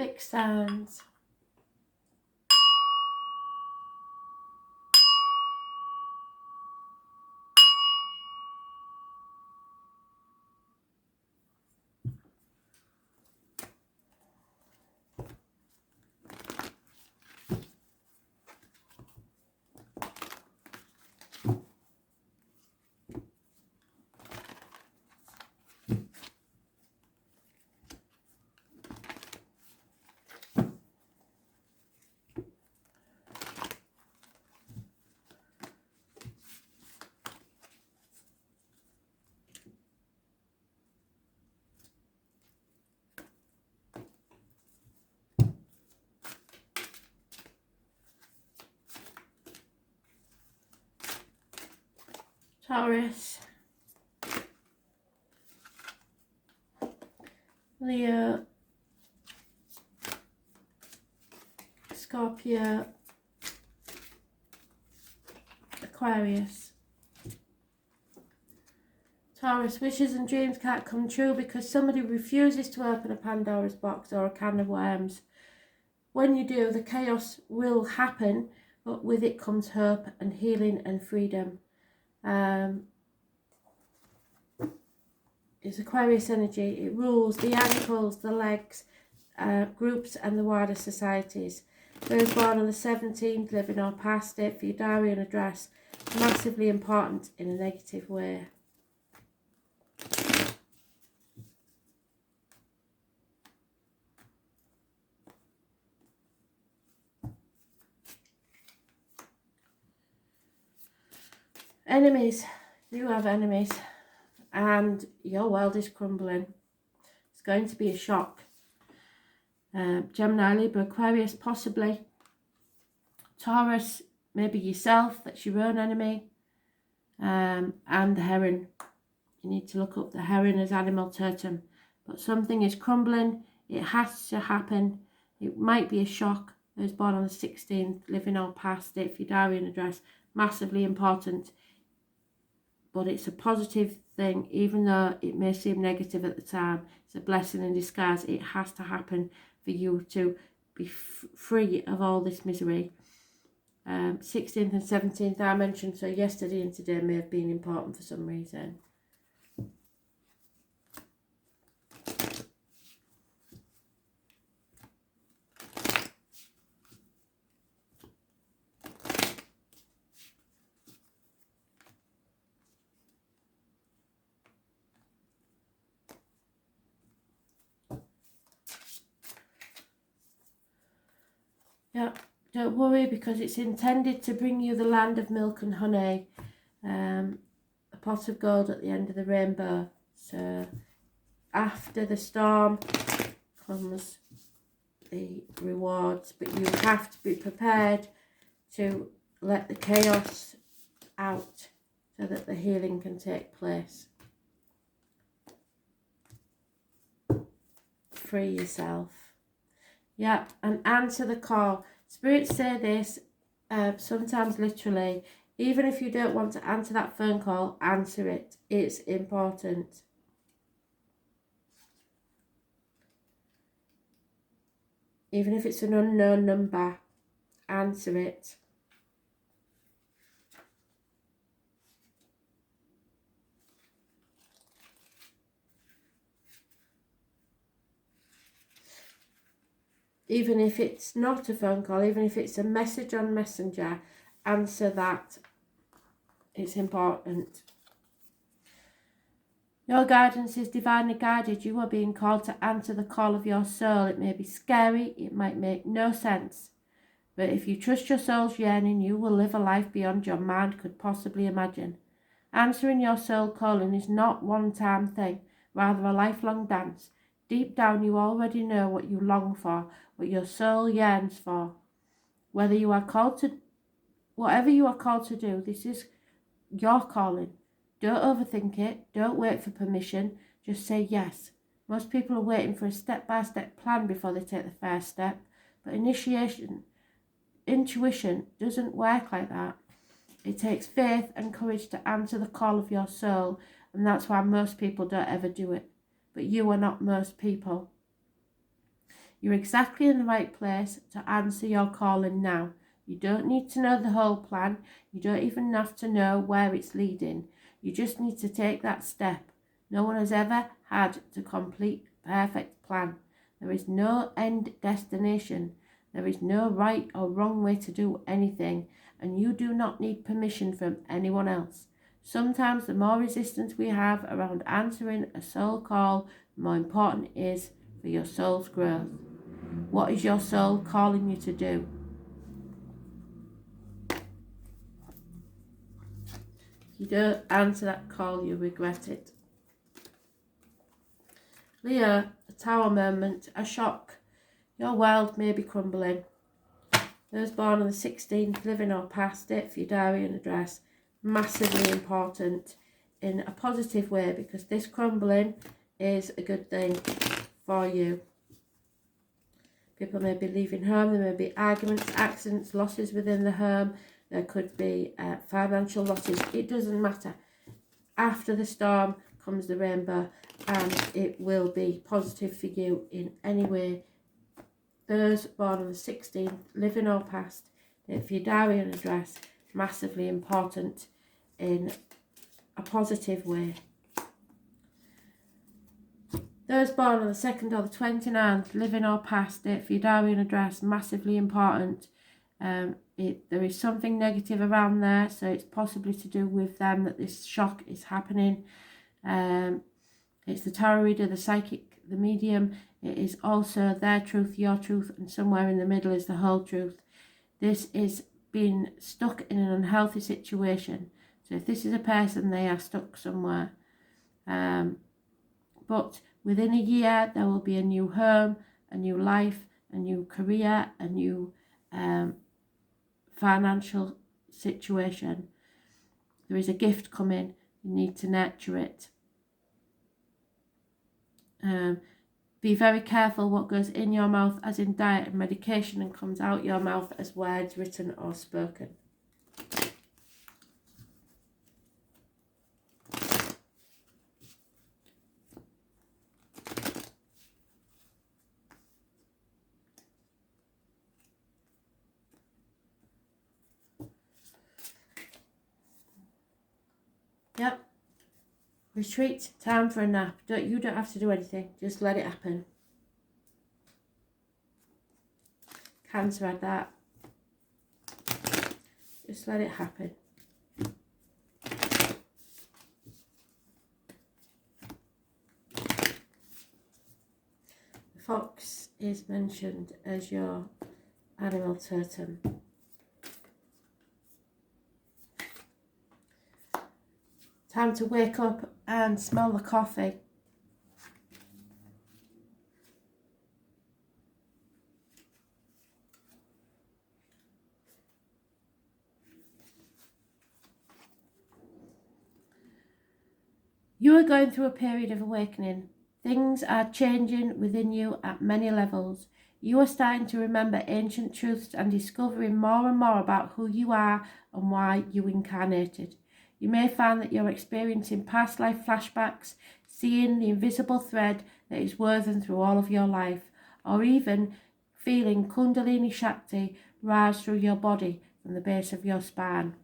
fixed signs. Taurus, Leo, Scorpio, Aquarius. Taurus, wishes and dreams can't come true because somebody refuses to open a Pandora's box or a can of worms. When you do, the chaos will happen, but with it comes hope and healing and freedom. It's Aquarius energy. It rules the ankles, the legs, groups and the wider societies. Those born on the 17th, living or past it for your diary and address. Massively important in a negative way. Enemies. You have enemies. And your world is crumbling. It's going to be a shock. Gemini, Libra, Aquarius, possibly. Taurus, maybe yourself, that's your own enemy. And the heron. You need to look up the heron as animal totem. But something is crumbling. It has to happen. It might be a shock. Those born on the 16th, living or past it, for your diary and address. Massively important. But it's a positive thing, even though it may seem negative at the time. It's a blessing in disguise. It has to happen for you to be free of all this misery. 16th and 17th I mentioned, so yesterday and today may have been important for some reason. Yeah, don't worry, because it's intended to bring you the land of milk and honey. A pot of gold at the end of the rainbow. So after the storm comes the rewards, but you have to be prepared to let the chaos out so that the healing can take place. Free yourself. Yeah, and answer the call. Spirits say this, sometimes literally, even if you don't want to answer that phone call, answer it. It's important. Even if it's an unknown number, answer it. Even if it's not a phone call, even if it's a message on Messenger, answer that. It's important. Your guidance is divinely guided. You are being called to answer the call of your soul. It may be scary, it might make no sense. But if you trust your soul's yearning, you will live a life beyond your mind could possibly imagine. Answering your soul calling is not a one-time thing, rather a lifelong dance. Deep down you already know what you long for, what your soul yearns for. Whatever you are called to do, this is your calling. Don't overthink it. Don't wait for permission. Just say yes. Most people are waiting for a step-by-step plan before they take the first step. But intuition doesn't work like that. It takes faith and courage to answer the call of your soul, and that's why most people don't ever do it. But you are not most people. You're exactly in the right place to answer your calling now. You don't need to know the whole plan. You don't even have to know where it's leading. You just need to take that step. No one has ever had to complete a perfect plan. There is no end destination. There is no right or wrong way to do anything, and you do not need permission from anyone else. Sometimes the more resistance we have around answering a soul call, the more important it is for your soul's growth. What is your soul calling you to do? If you don't answer that call, you regret it. Leo, a tower moment, a shock. Your world may be crumbling. Those born on the 16th, living or past, date for your diary and address. Massively important in a positive way, because this crumbling is a good thing for you. People may be leaving home. There may be arguments, accidents, losses within the home. There could be financial losses. It doesn't matter. After the storm comes the rainbow, and it will be positive for you in any way. Those born on the 16th, living or past, if your diary and address, massively important in a positive way. Those born on the 2nd or the 29th, living or past, date for your diary and address, massively important. There is something negative around there, so it's possibly to do with them that this shock is happening. It's the tarot reader, the psychic, the medium. It is also their truth, your truth, and somewhere in the middle is the whole truth. This is being stuck in an unhealthy situation. So if this is a person, they are stuck somewhere. But within a year, there will be a new home, a new life, a new career, a new financial situation. There is a gift coming. You need to nurture it. Be very careful what goes in your mouth, as in diet and medication, and comes out your mouth as words written or spoken. Yep. Retreat, time for a nap. You don't have to do anything, just let it happen. Cancer had that. Just let it happen. The fox is mentioned as your animal totem. Time to wake up and smell the coffee. You are going through a period of awakening. Things are changing within you at many levels. You are starting to remember ancient truths and discovering more and more about who you are and why you incarnated. You may find that you're experiencing past life flashbacks, seeing the invisible thread that is woven through all of your life, or even feeling Kundalini Shakti rise through your body from the base of your spine.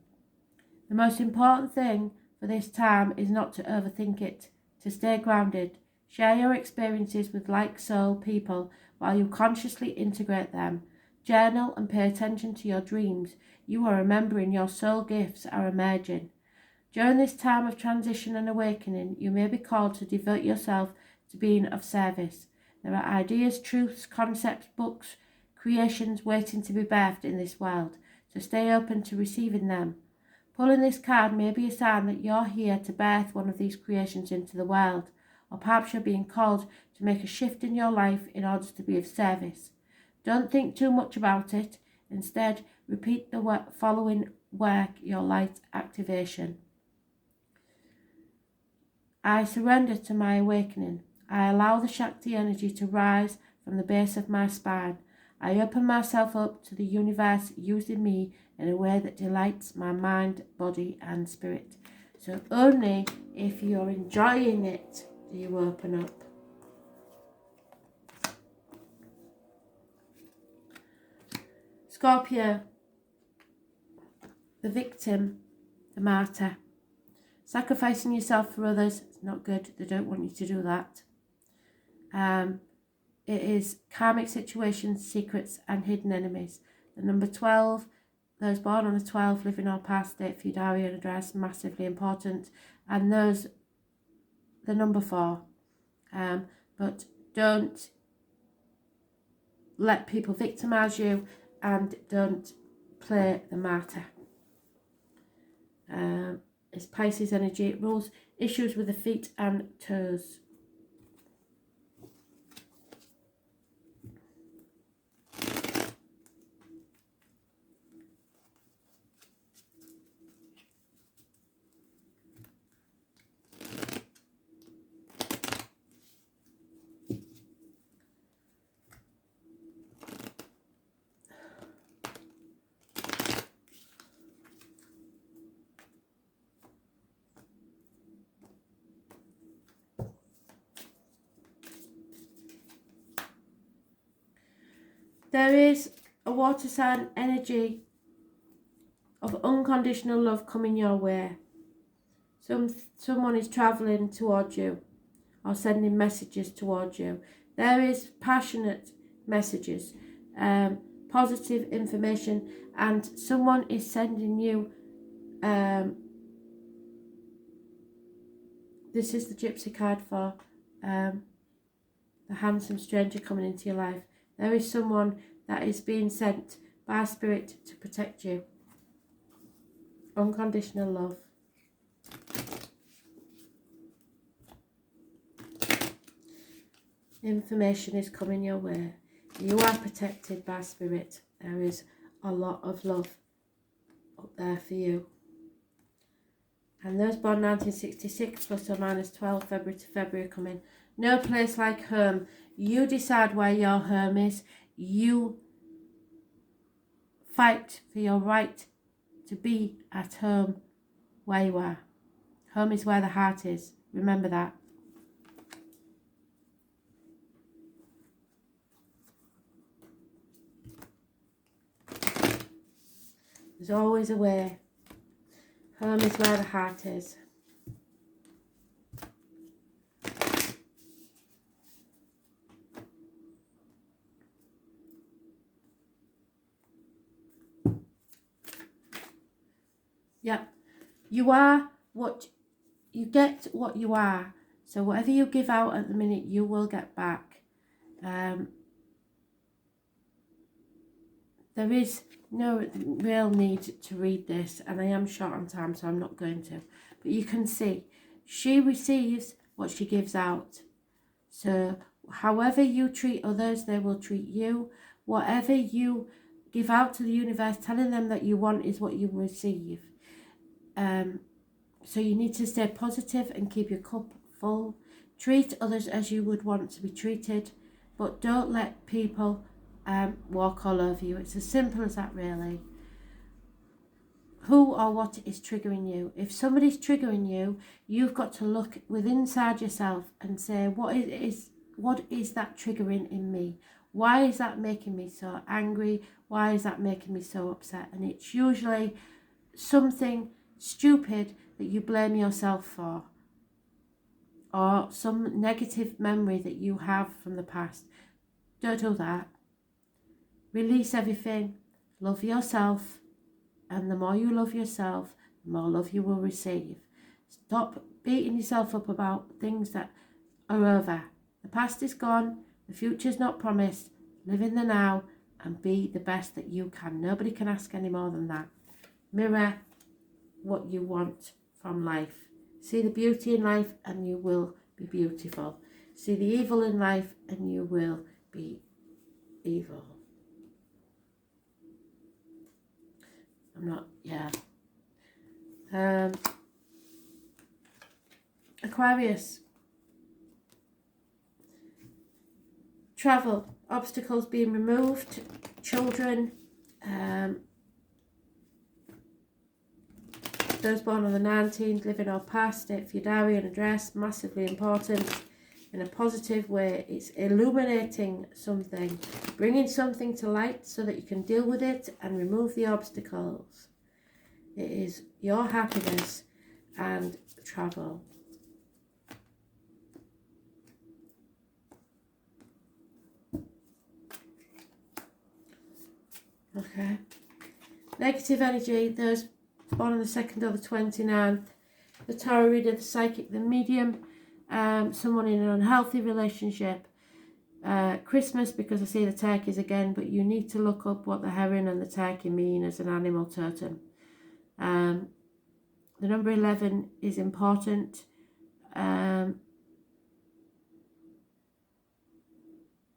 The most important thing for this time is not to overthink it, to stay grounded. Share your experiences with like-soul people while you consciously integrate them. Journal and pay attention to your dreams. You are remembering your soul gifts are emerging. During this time of transition and awakening, you may be called to devote yourself to being of service. There are ideas, truths, concepts, books, creations waiting to be birthed in this world, so stay open to receiving them. Pulling this card may be a sign that you're here to birth one of these creations into the world, or perhaps you're being called to make a shift in your life in order to be of service. Don't think too much about it. Instead, repeat the following work, your light activation. I surrender to my awakening. I allow the Shakti energy to rise from the base of my spine. I open myself up to the universe using me in a way that delights my mind, body and spirit. So only if you're enjoying it do you open up. Scorpio, the victim, the martyr. Sacrificing yourself for others is not good. They don't want you to do that. It is karmic situations, secrets and hidden enemies. The number 12, those born on the 12th, living or past, date, feud, area and address, massively important. And those, the number 4. But don't let people victimise you, and don't play the martyr. It's Pisces energy. It rules issues with the feet and toes. There is a water sign energy of unconditional love coming your way. Someone is travelling towards you or sending messages towards you. There is passionate messages, positive information, and someone is sending you, this is the Gypsy card for the handsome stranger coming into your life. There is someone that is being sent by Spirit to protect you. Unconditional love. Information is coming your way. You are protected by Spirit. There is a lot of love up there for you. And those born 1966 plus or minus 12 February to February coming. No place like home. You decide where your home is. You fight for your right to be at home where you are. Home is where the heart is. Remember that. There's always a way. Home is where the heart is. Yep. You are what you get, what you are. So whatever you give out at the minute, you will get back. There is no real need to read this, and I am short on time, so I'm not going to. But you can see, she receives what she gives out. So however you treat others, they will treat you. Whatever you give out to the universe, telling them that you want is what you receive. So you need to stay positive and keep your cup full. Treat others as you would want to be treated, but don't let people walk all over you. It's as simple as that, really. Who or what is triggering you? If somebody's triggering you, you've got to look within inside yourself and say, what is that triggering in me? Why is that making me so angry? Why is that making me so upset? And it's usually something stupid that you blame yourself for, or some negative memory that you have from the past. Don't do that. Release everything. Love yourself. And the more you love yourself, the more love you will receive. Stop beating yourself up about things that are over. The past is gone. The future is not promised. Live in the now and be the best that you can. Nobody can ask any more than that. Mirror what you want from life. See the beauty in life and you will be beautiful. See the evil in life and you will be evil. Aquarius. Travel, obstacles being removed, children, those born on the 19th, living or past, date for your diary and address, massively important. in a positive way. It's illuminating something, bringing something to light so that you can deal with it and remove the obstacles. It is your happiness and travel. Okay. Negative energy, those born on the 2nd or the 29th. The tarot reader, the psychic, the medium, someone in an unhealthy relationship. Christmas, because I see the turkeys again, but you need to look up what the heron and the turkey mean as an animal totem. The number 11 is important.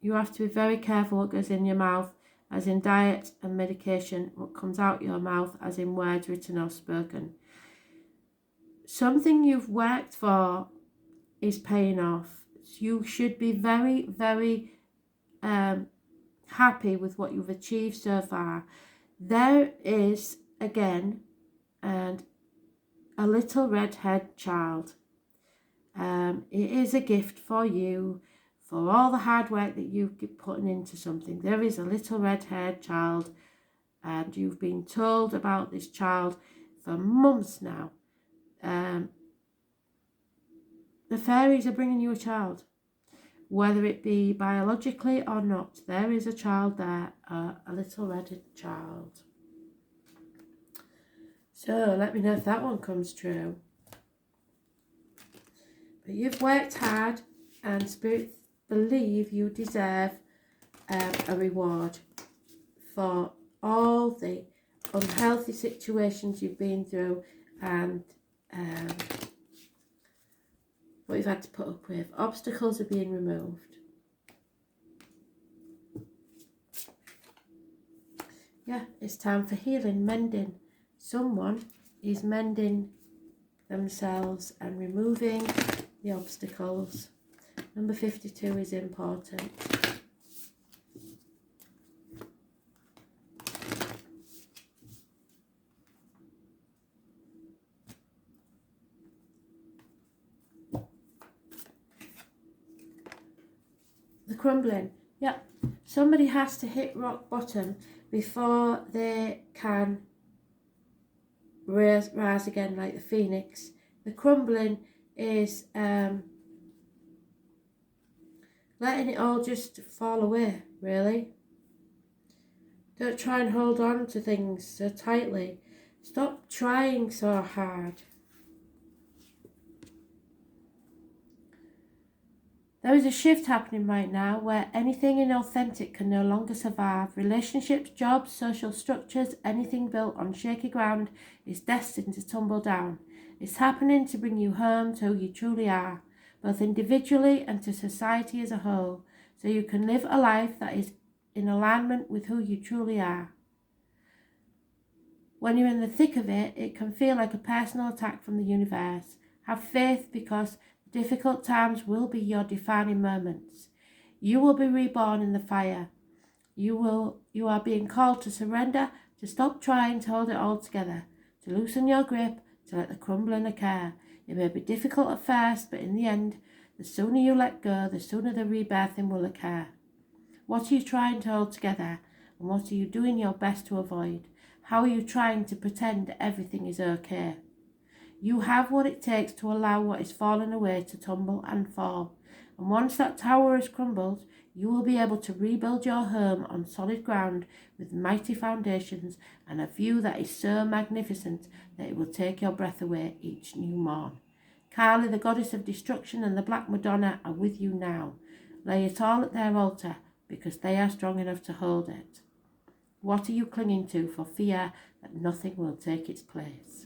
You have to be very careful what goes in your mouth, as in diet and medication, what comes out your mouth, as in words written or spoken. Something you've worked for is paying off. You should be very, very happy with what you've achieved so far. There is, again, and a little red-haired child. It is a gift for you, for all the hard work that you've putting into something. There is a little red-haired child, and you've been told about this child for months now. The fairies are bringing you a child, whether it be biologically or not. There is a child there, a little red child. So let me know if that one comes true. But you've worked hard, and Spirit believe you deserve a reward for all the unhealthy situations you've been through and what you've had to put up with. Obstacles are being removed. Yeah, it's time for healing, mending. Someone is mending themselves and removing the obstacles. Number 52 is important. The crumbling. Yep. Somebody has to hit rock bottom before they can rise again like the phoenix. The crumbling is letting it all just fall away, really. Don't try and hold on to things so tightly. Stop trying so hard. There is a shift happening right now where anything inauthentic can no longer survive. Relationships, jobs, social structures, anything built on shaky ground is destined to tumble down. It's happening to bring you home to who you truly are, both individually and to society as a whole, so you can live a life that is in alignment with who you truly are. When you're in the thick of it, it can feel like a personal attack from the universe. Have faith, because difficult times will be your defining moments. You will be reborn in the fire. You are being called to surrender, to stop trying to hold it all together, to loosen your grip, to let the crumbling occur. It may be difficult at first, but in the end, the sooner you let go, the sooner the rebirthing will occur. What are you trying to hold together, and what are you doing your best to avoid? How are you trying to pretend everything is okay? You have what it takes to allow what is falling away to tumble and fall. And once that tower has crumbled, you will be able to rebuild your home on solid ground with mighty foundations and a view that is so magnificent that it will take your breath away each new morn. Kali, the goddess of destruction, and the Black Madonna are with you now. Lay it all at their altar, because they are strong enough to hold it. What are you clinging to for fear that nothing will take its place?